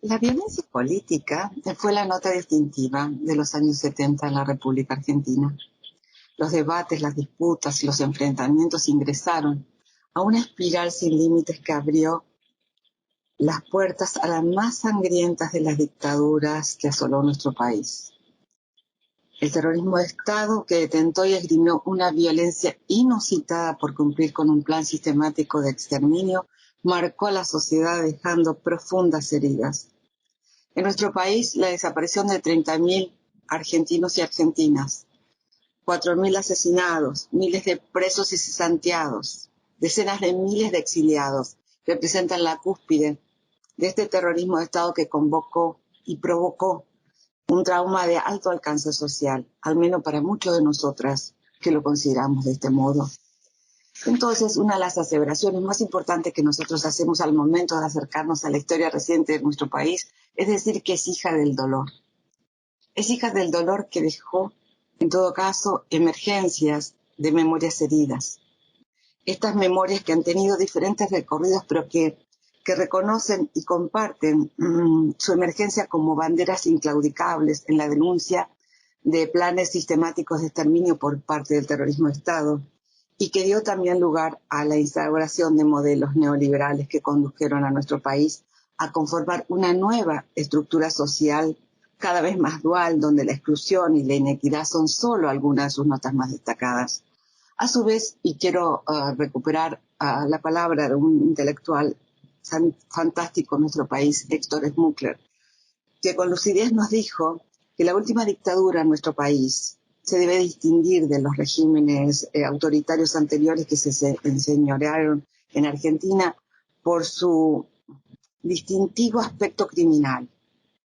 La violencia política fue la nota distintiva de los años 70 en la República Argentina. Los debates, las disputas y los enfrentamientos ingresaron a una espiral sin límites que abrió las puertas a las más sangrientas de las dictaduras que asoló nuestro país. El terrorismo de Estado, que detentó y esgrimió una violencia inusitada por cumplir con un plan sistemático de exterminio, marcó a la sociedad dejando profundas heridas. En nuestro país, la desaparición de 30.000 argentinos y argentinas, 4.000 asesinados, miles de presos y cesanteados, decenas de miles de exiliados, representan la cúspide de este terrorismo de Estado que convocó y provocó un trauma de alto alcance social, al menos para muchos de nosotras que lo consideramos de este modo. Entonces, una de las aseveraciones más importantes que nosotros hacemos al momento de acercarnos a la historia reciente de nuestro país es decir que es hija del dolor. Es hija del dolor que dejó, en todo caso, emergencias de memorias heridas. Estas memorias que han tenido diferentes recorridos, pero que reconocen y comparten su emergencia como banderas inclaudicables en la denuncia de planes sistemáticos de exterminio por parte del terrorismo de Estado, y que dio también lugar a la instauración de modelos neoliberales que condujeron a nuestro país a conformar una nueva estructura social cada vez más dual, donde la exclusión y la inequidad son solo algunas de sus notas más destacadas. A su vez, y quiero recuperar la palabra de un intelectual fantástico en nuestro país, Héctor Schmuckler, que con lucidez nos dijo que la última dictadura en nuestro país se debe distinguir de los regímenes autoritarios anteriores que se enseñorearon en Argentina por su distintivo aspecto criminal,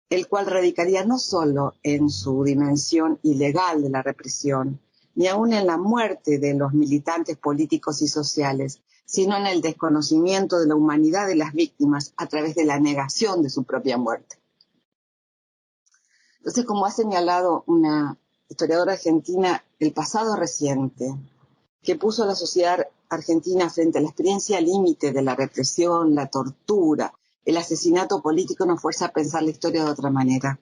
el cual radicaría no solo en su dimensión ilegal de la represión, ni aún en la muerte de los militantes políticos y sociales, sino en el desconocimiento de la humanidad de las víctimas a través de la negación de su propia muerte. Entonces, como ha señalado una historiadora argentina, el pasado reciente, que puso a la sociedad argentina frente a la experiencia límite de la represión, la tortura, el asesinato político, nos fuerza a pensar la historia de otra manera.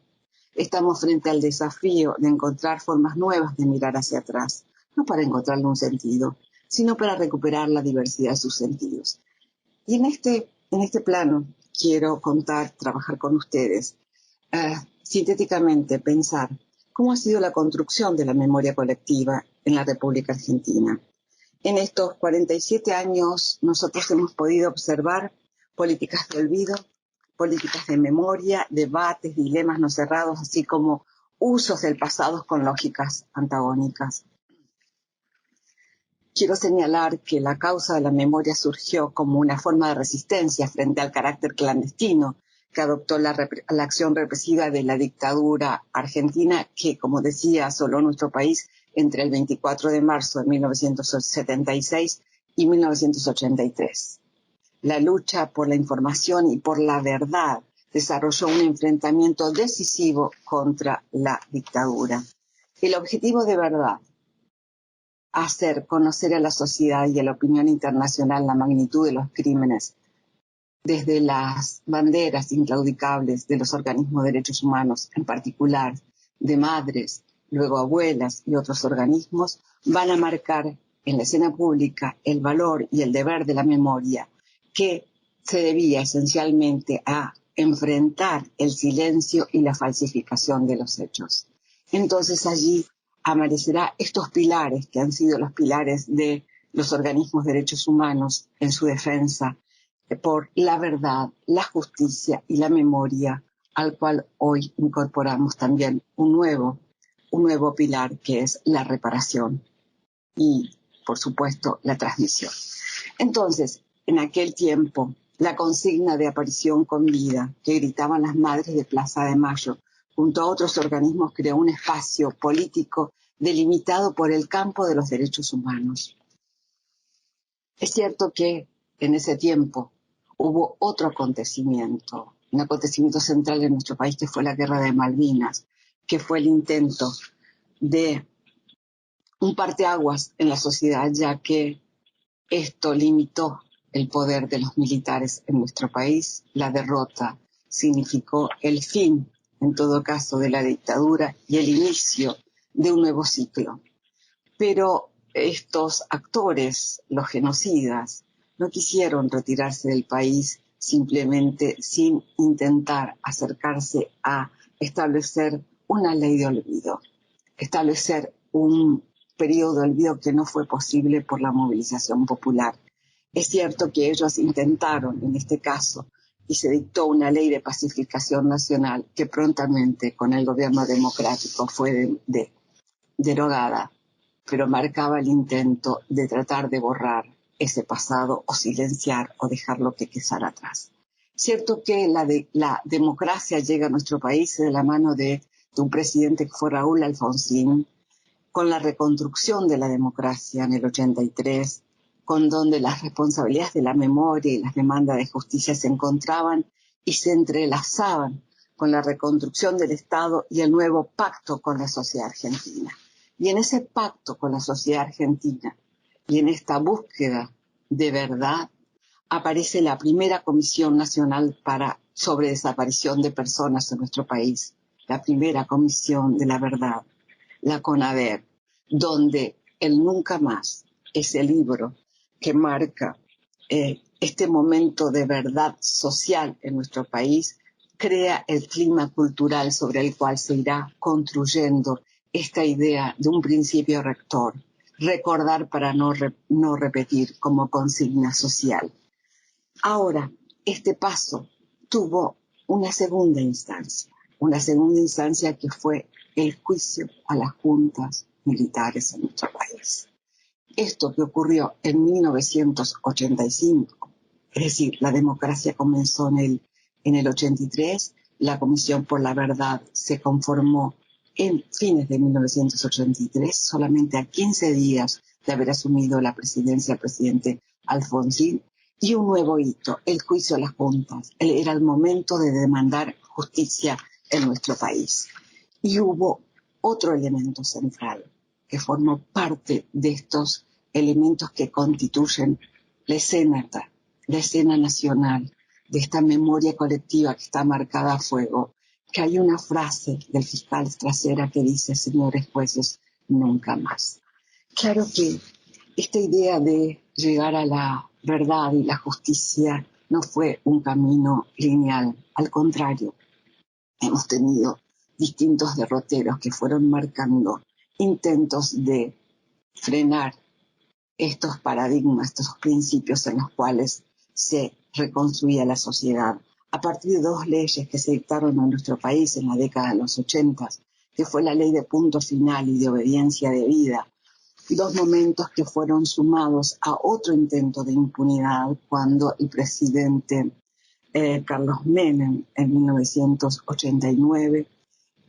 Estamos frente al desafío de encontrar formas nuevas de mirar hacia atrás, no para encontrarle un sentido, sino para recuperar la diversidad de sus sentidos. Y en este plano quiero trabajar con ustedes, sintéticamente pensar cómo ha sido la construcción de la memoria colectiva en la República Argentina. En estos 47 años nosotros hemos podido observar políticas de olvido, políticas de memoria, debates, dilemas no cerrados, así como usos del pasado con lógicas antagónicas. Quiero señalar que la causa de la memoria surgió como una forma de resistencia frente al carácter clandestino que adoptó la acción represiva de la dictadura argentina, que, como decía, asoló nuestro país entre el 24 de marzo de 1976 y 1983. La lucha por la información y por la verdad desarrolló un enfrentamiento decisivo contra la dictadura. El objetivo de verdad, hacer conocer a la sociedad y a la opinión internacional la magnitud de los crímenes, desde las banderas inclaudicables de los organismos de derechos humanos, en particular de madres, luego abuelas y otros organismos, van a marcar en la escena pública el valor y el deber de la memoria, que se debía esencialmente a enfrentar el silencio y la falsificación de los hechos. Entonces allí amanecerá estos pilares que han sido los pilares de los organismos de derechos humanos en su defensa por la verdad, la justicia y la memoria, al cual hoy incorporamos también un nuevo pilar, que es la reparación y, por supuesto, la transmisión. Entonces, en aquel tiempo, la consigna de aparición con vida que gritaban las madres de Plaza de Mayo, junto a otros organismos, creó un espacio político delimitado por el campo de los derechos humanos. Es cierto que en ese tiempo hubo otro acontecimiento, un acontecimiento central en nuestro país, que fue la Guerra de Malvinas, que fue el intento de un parteaguas en la sociedad, ya que esto limitó el poder de los militares en nuestro país, la derrota significó el fin, en todo caso, de la dictadura y el inicio de un nuevo ciclo. Pero estos actores, los genocidas, no quisieron retirarse del país simplemente sin intentar acercarse a establecer una ley de olvido, establecer un periodo de olvido que no fue posible por la movilización popular. Es cierto que ellos intentaron, en este caso, y se dictó una ley de pacificación nacional que prontamente, con el gobierno democrático, fue derogada, pero marcaba el intento de tratar de borrar ese pasado o silenciar o dejar lo que quedara atrás. Cierto que la democracia llega a nuestro país de la mano de un presidente que fue Raúl Alfonsín, con la reconstrucción de la democracia en el 83, con donde las responsabilidades de la memoria y las demandas de justicia se encontraban y se entrelazaban con la reconstrucción del Estado y el nuevo pacto con la sociedad argentina. Y en ese pacto con la sociedad argentina y en esta búsqueda de verdad aparece la primera Comisión Nacional sobre Desaparición de Personas en nuestro país, la primera Comisión de la Verdad, la CONADER, donde el Nunca Más es el libro que marca este momento de verdad social en nuestro país, crea el clima cultural sobre el cual se irá construyendo esta idea de un principio rector, recordar para no repetir como consigna social. Ahora, este paso tuvo una segunda instancia que fue el juicio a las juntas militares en nuestro país. Esto que ocurrió en 1985, es decir, la democracia comenzó en el 83, la Comisión por la Verdad se conformó en fines de 1983, solamente a 15 días de haber asumido la presidencia el presidente Alfonsín, y un nuevo hito, el juicio a las juntas. Era el momento de demandar justicia en nuestro país. Y hubo otro elemento central que formó parte de estos elementos que constituyen la escena nacional, de esta memoria colectiva que está marcada a fuego, que hay una frase del fiscal Trasera que dice: señores jueces, nunca más. Claro que esta idea de llegar a la verdad y la justicia no fue un camino lineal, al contrario, hemos tenido distintos derroteros que fueron marcando intentos de frenar estos paradigmas, estos principios en los cuales se reconstruía la sociedad a partir de dos leyes que se dictaron en nuestro país en la década de los 80, que fue la ley de punto final y de obediencia debida, dos momentos que fueron sumados a otro intento de impunidad cuando el presidente Carlos Menem en 1989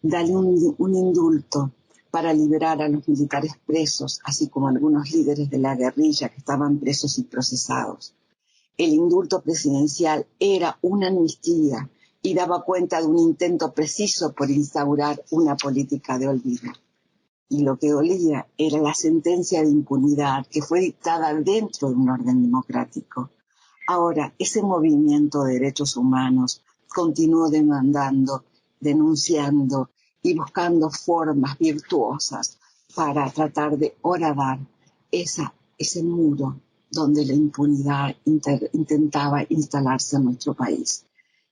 dale un indulto para liberar a los militares presos, así como algunos líderes de la guerrilla que estaban presos y procesados. El indulto presidencial era una amnistía y daba cuenta de un intento preciso por instaurar una política de olvido. Y lo que dolía era la sentencia de impunidad que fue dictada dentro de un orden democrático. Ahora, ese movimiento de derechos humanos continuó demandando, denunciando y buscando formas virtuosas para tratar de horadar ese muro donde la impunidad intentaba instalarse en nuestro país.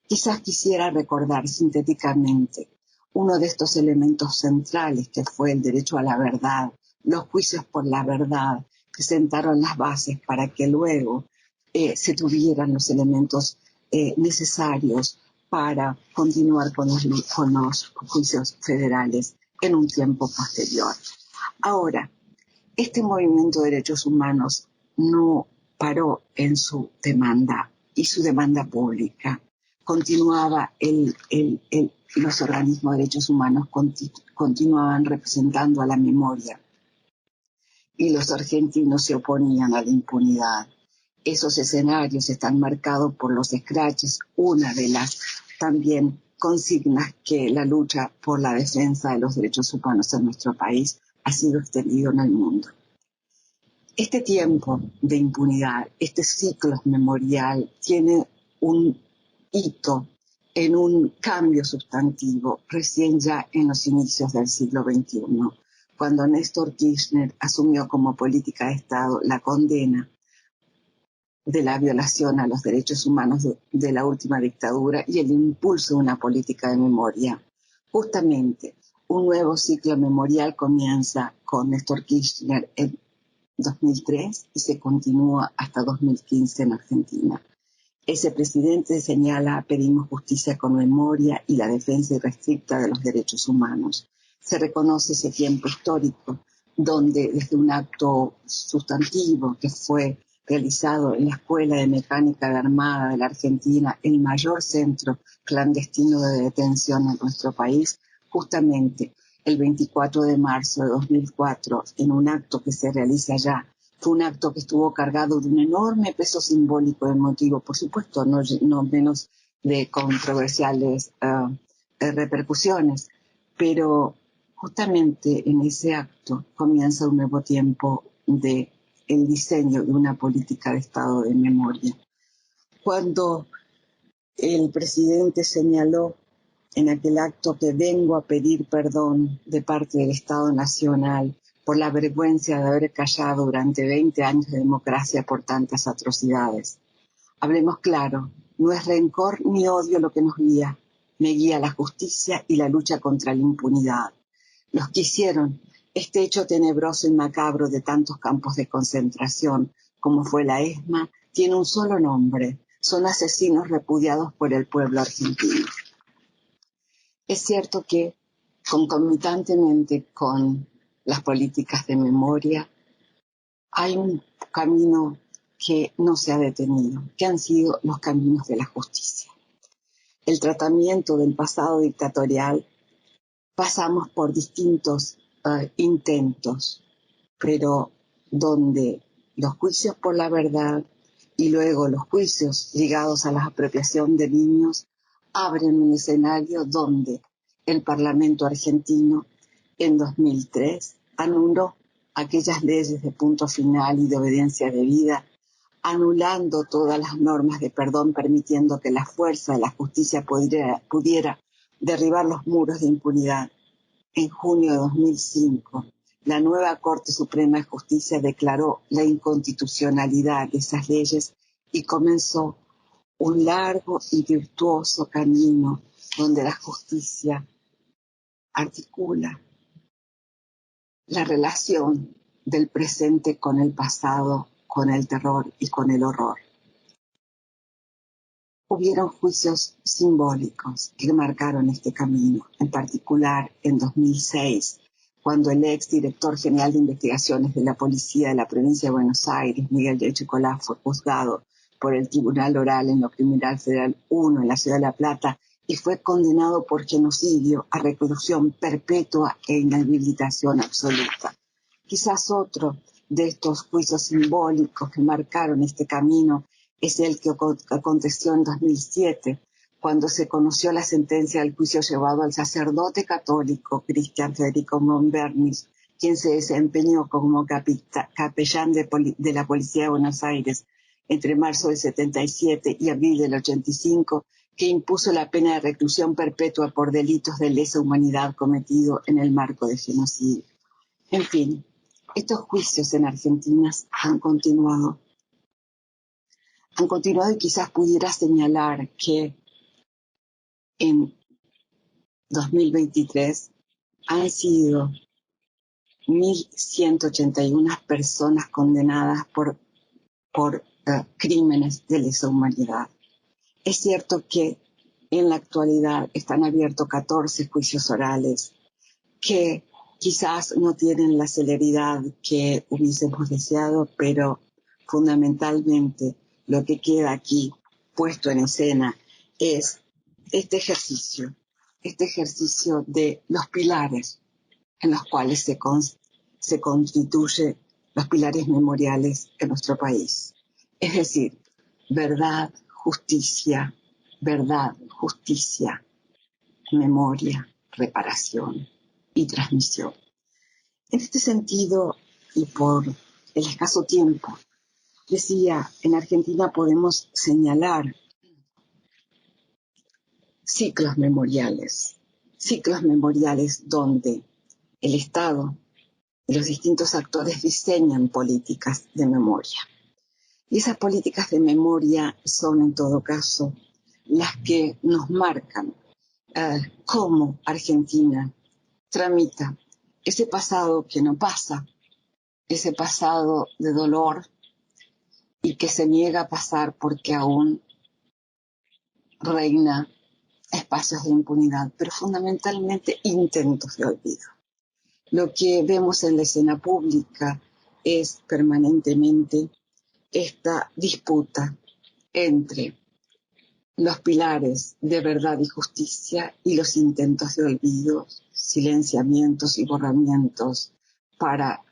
Quizás quisiera recordar sintéticamente uno de estos elementos centrales que fue el derecho a la verdad, los juicios por la verdad, que sentaron las bases para que luego se tuvieran los elementos necesarios para continuar con los juicios federales en un tiempo posterior. Ahora, este movimiento de derechos humanos no paró en su demanda y su demanda pública. Continuaba los organismos de derechos humanos continuaban representando a la memoria y los argentinos se oponían a la impunidad. Esos escenarios están marcados por los escraches, una de las también consignas que la lucha por la defensa de los derechos humanos en nuestro país ha sido extendido en el mundo. Este tiempo de impunidad, este ciclo memorial, tiene un hito en un cambio sustantivo recién ya en los inicios del siglo XXI, cuando Néstor Kirchner asumió como política de Estado la condena de la violación a los derechos humanos de la última dictadura y el impulso de una política de memoria. Justamente, un nuevo ciclo memorial comienza con Néstor Kirchner en 2003 y se continúa hasta 2015 en Argentina. Ese presidente señala: pedimos justicia con memoria y la defensa irrestricta de los derechos humanos. Se reconoce ese tiempo histórico donde desde un acto sustantivo que fue realizado en la Escuela de Mecánica de Armada de la Argentina, el mayor centro clandestino de detención en nuestro país, justamente el 24 de marzo de 2004, en un acto que se realiza allá. Fue un acto que estuvo cargado de un enorme peso simbólico emotivo, por supuesto, no menos de controversiales repercusiones, pero justamente en ese acto comienza un nuevo tiempo de el diseño de una política de Estado de memoria. Cuando el presidente señaló en aquel acto que vengo a pedir perdón de parte del Estado Nacional por la vergüenza de haber callado durante 20 años de democracia por tantas atrocidades. Hablemos claro, no es rencor ni odio lo que nos guía, me guía la justicia y la lucha contra la impunidad. Los que hicieron este hecho tenebroso y macabro de tantos campos de concentración, como fue la ESMA, tiene un solo nombre: son asesinos repudiados por el pueblo argentino. Es cierto que concomitantemente con las políticas de memoria hay un camino que no se ha detenido, que han sido los caminos de la justicia. El tratamiento del pasado dictatorial, pasamos por distintos intentos, pero donde los juicios por la verdad y luego los juicios ligados a la apropiación de niños abren un escenario donde el Parlamento argentino en 2003 anuló aquellas leyes de punto final y de obediencia debida, anulando todas las normas de perdón, permitiendo que la fuerza de la justicia pudiera derribar los muros de impunidad. En junio de 2005, la nueva Corte Suprema de Justicia declaró la inconstitucionalidad de esas leyes y comenzó un largo y virtuoso camino donde la justicia articula la relación del presente con el pasado, con el terror y con el horror. Hubieron juicios simbólicos que marcaron este camino, en particular en 2006, cuando el ex director general de investigaciones de la policía de la provincia de Buenos Aires, Miguel de Chicolá, fue juzgado por el Tribunal Oral en lo Criminal Federal 1 en la Ciudad de La Plata y fue condenado por genocidio a reclusión perpetua e inhabilitación absoluta. Quizás otro de estos juicios simbólicos que marcaron este camino es el que aconteció en 2007, cuando se conoció la sentencia del juicio llevado al sacerdote católico Cristian Federico Monbernis, quien se desempeñó como capellán de la Policía de Buenos Aires entre marzo del 77 y abril del 85, que impuso la pena de reclusión perpetua por delitos de lesa humanidad cometido en el marco de genocidio. En fin, estos juicios en Argentina han continuado y quizás pudiera señalar que en 2023 han sido 1.181 personas condenadas por crímenes de lesa humanidad. Es cierto que en la actualidad están abiertos 14 juicios orales que quizás no tienen la celeridad que hubiésemos deseado, pero fundamentalmente lo que queda aquí puesto en escena es este ejercicio de los pilares en los cuales se constituyen los pilares memoriales en nuestro país. Es decir, verdad, justicia, memoria, reparación y transmisión. En este sentido, y por el escaso tiempo, decía, en Argentina podemos señalar ciclos memoriales donde el Estado y los distintos actores diseñan políticas de memoria. Y esas políticas de memoria son, en todo caso, las que nos marcan cómo Argentina tramita ese pasado que no pasa, ese pasado de dolor y que se niega a pasar porque aún reina espacios de impunidad, pero fundamentalmente intentos de olvido. Lo que vemos en la escena pública es permanentemente esta disputa entre los pilares de verdad y justicia y los intentos de olvido, silenciamientos y borramientos para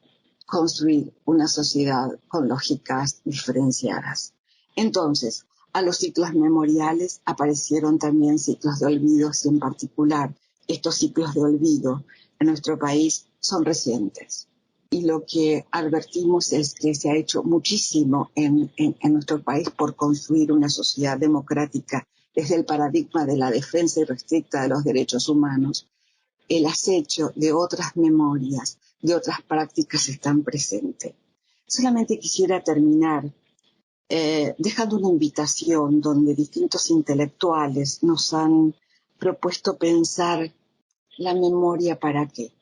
construir una sociedad con lógicas diferenciadas. Entonces, a los ciclos memoriales aparecieron también ciclos de olvidos y en particular estos ciclos de olvido en nuestro país son recientes. Y lo que advertimos es que se ha hecho muchísimo en nuestro país por construir una sociedad democrática desde el paradigma de la defensa irrestricta de los derechos humanos. El acecho de otras memorias, de otras prácticas están presentes. Solamente quisiera terminar dejando una invitación donde distintos intelectuales nos han propuesto pensar la memoria para qué.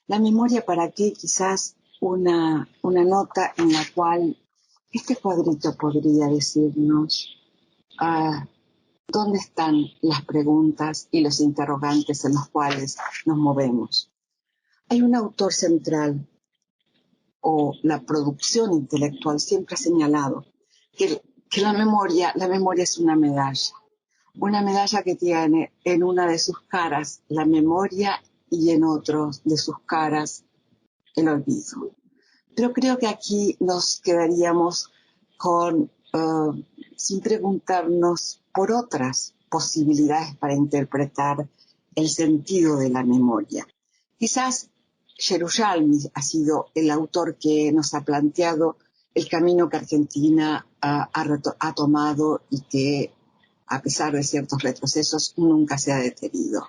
La memoria para qué, quizás una nota en la cual este cuadrito podría decirnos dónde están las preguntas y los interrogantes en los cuales nos movemos. Hay un autor central o la producción intelectual siempre ha señalado que la memoria es una medalla que tiene en una de sus caras la memoria y en otros de sus caras el olvido. Pero creo que aquí nos quedaríamos sin preguntarnos por otras posibilidades para interpretar el sentido de la memoria. Quizás Yerushalmi ha sido el autor que nos ha planteado el camino que Argentina ha tomado y que, a pesar de ciertos retrocesos, nunca se ha detenido.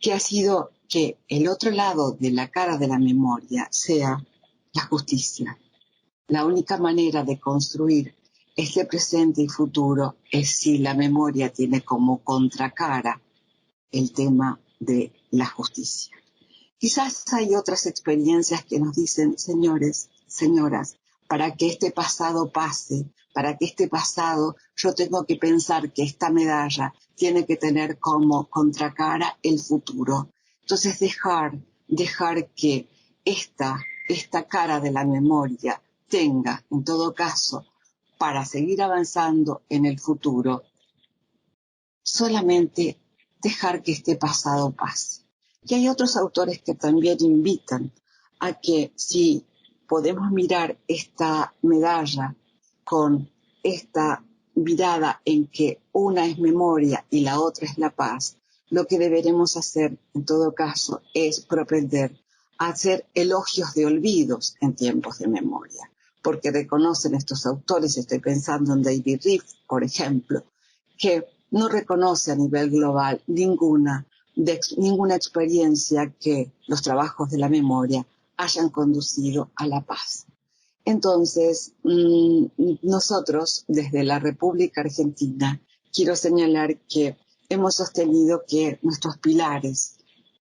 Que ha sido que el otro lado de la cara de la memoria sea la justicia. La única manera de construir este presente y futuro es si la memoria tiene como contracara el tema de la justicia. Quizás hay otras experiencias que nos dicen, señores, señoras, para que este pasado pase, para que este pasado, yo tengo que pensar que esta medalla tiene que tener como contracara el futuro. Entonces dejar que esta cara de la memoria tenga, en todo caso, para seguir avanzando en el futuro, solamente dejar que este pasado pase. Y hay otros autores que también invitan a que si podemos mirar esta medalla con esta mirada en que una es memoria y la otra es la paz, lo que deberemos hacer en todo caso es propender a hacer elogios de olvidos en tiempos de memoria, porque reconocen estos autores, estoy pensando en David Riffe, por ejemplo, que no reconoce a nivel global ninguna experiencia que los trabajos de la memoria hayan conducido a la paz. Entonces, nosotros, desde la República Argentina, quiero señalar que hemos sostenido que nuestros pilares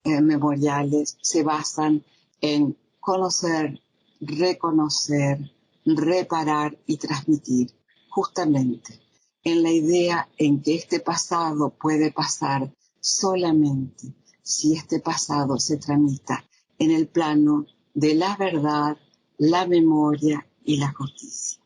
memoriales se basan en conocer, reconocer, reparar y transmitir, justamente en la idea en que este pasado puede pasar solamente si este pasado se tramita en el plano de la verdad, la memoria y la justicia.